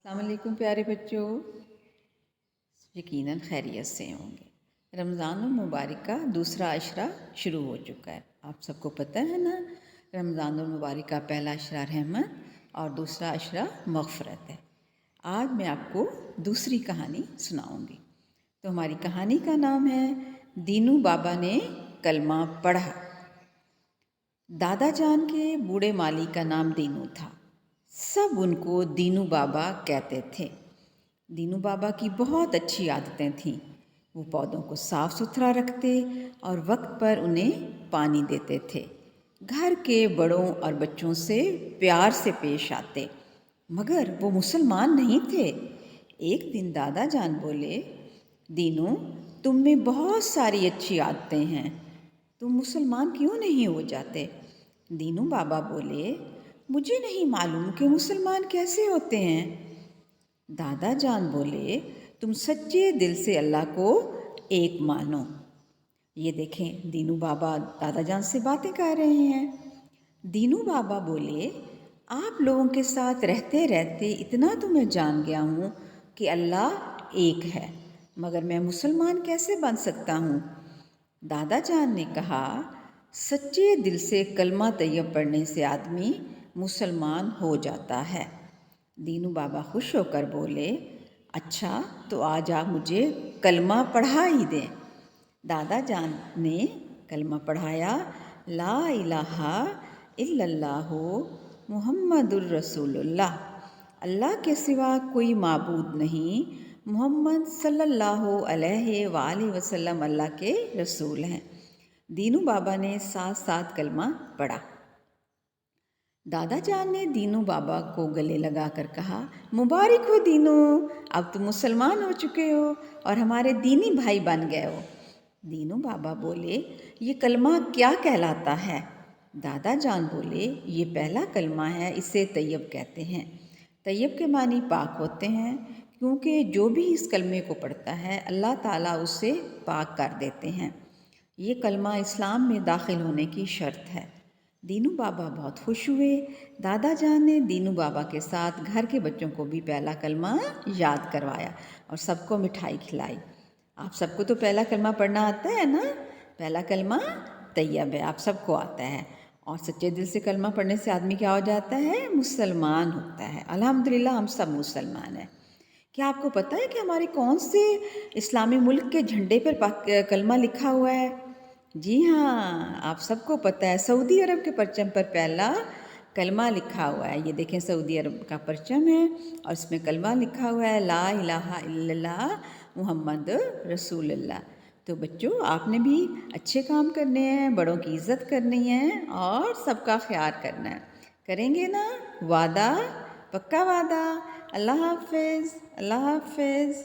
السلام علیکم پیارے بچوں، یقیناً خیریت سے ہوں گے۔ رمضان المبارک کا دوسرا عشرہ شروع ہو چکا ہے۔ آپ سب کو پتہ ہے نا، رمضان المبارک کا پہلا عشرہ رحمت اور دوسرا عشرہ مغفرت ہے۔ آج میں آپ کو دوسری کہانی سناؤں گی۔ تو ہماری کہانی کا نام ہے دینو بابا نے کلمہ پڑھا۔ دادا جان کے بوڑھے مالی کا نام دینو تھا۔ سب ان کو دینو بابا کہتے تھے۔ دینو بابا کی بہت اچھی عادتیں تھیں۔ وہ پودوں کو صاف ستھرا رکھتے اور وقت پر انہیں پانی دیتے تھے۔ گھر کے بڑوں اور بچوں سے پیار سے پیش آتے، مگر وہ مسلمان نہیں تھے۔ ایک دن دادا جان بولے، دینو، تم میں بہت ساری اچھی عادتیں ہیں، تم مسلمان کیوں نہیں ہو جاتے؟ دینو بابا بولے، مجھے نہیں معلوم کہ مسلمان کیسے ہوتے ہیں۔ دادا جان بولے، تم سچے دل سے اللہ کو ایک مانو۔ یہ دیکھیں، دینو بابا دادا جان سے باتیں کر رہے ہیں۔ دینو بابا بولے، آپ لوگوں کے ساتھ رہتے رہتے اتنا تو میں جان گیا ہوں کہ اللہ ایک ہے، مگر میں مسلمان کیسے بن سکتا ہوں؟ دادا جان نے کہا، سچے دل سے کلمہ طیب پڑھنے سے آدمی مسلمان ہو جاتا ہے۔ دینو بابا خوش ہو کر بولے، اچھا تو آج آپ مجھے کلمہ پڑھا ہی دیں۔ دادا جان نے کلمہ پڑھایا، لا الہ الا اللہ محمد الرسول اللہ، اللہ کے سوا کوئی معبود نہیں، محمد صلی اللہ علیہ وآلہ وسلم اللہ کے رسول ہیں۔ دینو بابا نے ساتھ ساتھ کلمہ پڑھا۔ دادا جان نے دینو بابا کو گلے لگا کر کہا، مبارک ہو دینو، اب تم مسلمان ہو چکے ہو اور ہمارے دینی بھائی بن گئے ہو۔ دینو بابا بولے، یہ کلمہ کیا کہلاتا ہے؟ دادا جان بولے، یہ پہلا کلمہ ہے، اسے طیب کہتے ہیں۔ طیب کے معنی پاک ہوتے ہیں، کیونکہ جو بھی اس کلمے کو پڑھتا ہے اللہ تعالیٰ اسے پاک کر دیتے ہیں۔ یہ کلمہ اسلام میں داخل ہونے کی شرط ہے۔ دینو بابا بہت خوش ہوئے۔ دادا جان نے دینو بابا کے ساتھ گھر کے بچوں کو بھی پہلا کلمہ یاد کروایا اور سب کو مٹھائی کھلائی۔ آپ سب کو تو پہلا کلمہ پڑھنا آتا ہے نا؟ پہلا کلمہ طیب ہے، آپ سب کو آتا ہے، اور سچے دل سے کلمہ پڑھنے سے آدمی کیا ہو جاتا ہے؟ مسلمان ہوتا ہے۔ الحمدللہ ہم سب مسلمان ہیں۔ کیا آپ کو پتہ ہے کہ ہمارے کون سے اسلامی ملک کے جھنڈے پر کلمہ لکھا ہوا ہے؟ جی ہاں، آپ سب کو پتہ ہے، سعودی عرب کے پرچم پر پہلا کلمہ لکھا ہوا ہے۔ یہ دیکھیں، سعودی عرب کا پرچم ہے اور اس میں کلمہ لکھا ہوا ہے، لا الہ الا اللہ محمد رسول اللہ۔ تو بچوں، آپ نے بھی اچھے کام کرنے ہیں، بڑوں کی عزت کرنی ہے اور سب کا خیال کرنا ہے۔ کریں گے نا؟ وعدہ؟ پکا وعدہ؟ اللہ حافظ، اللہ حافظ۔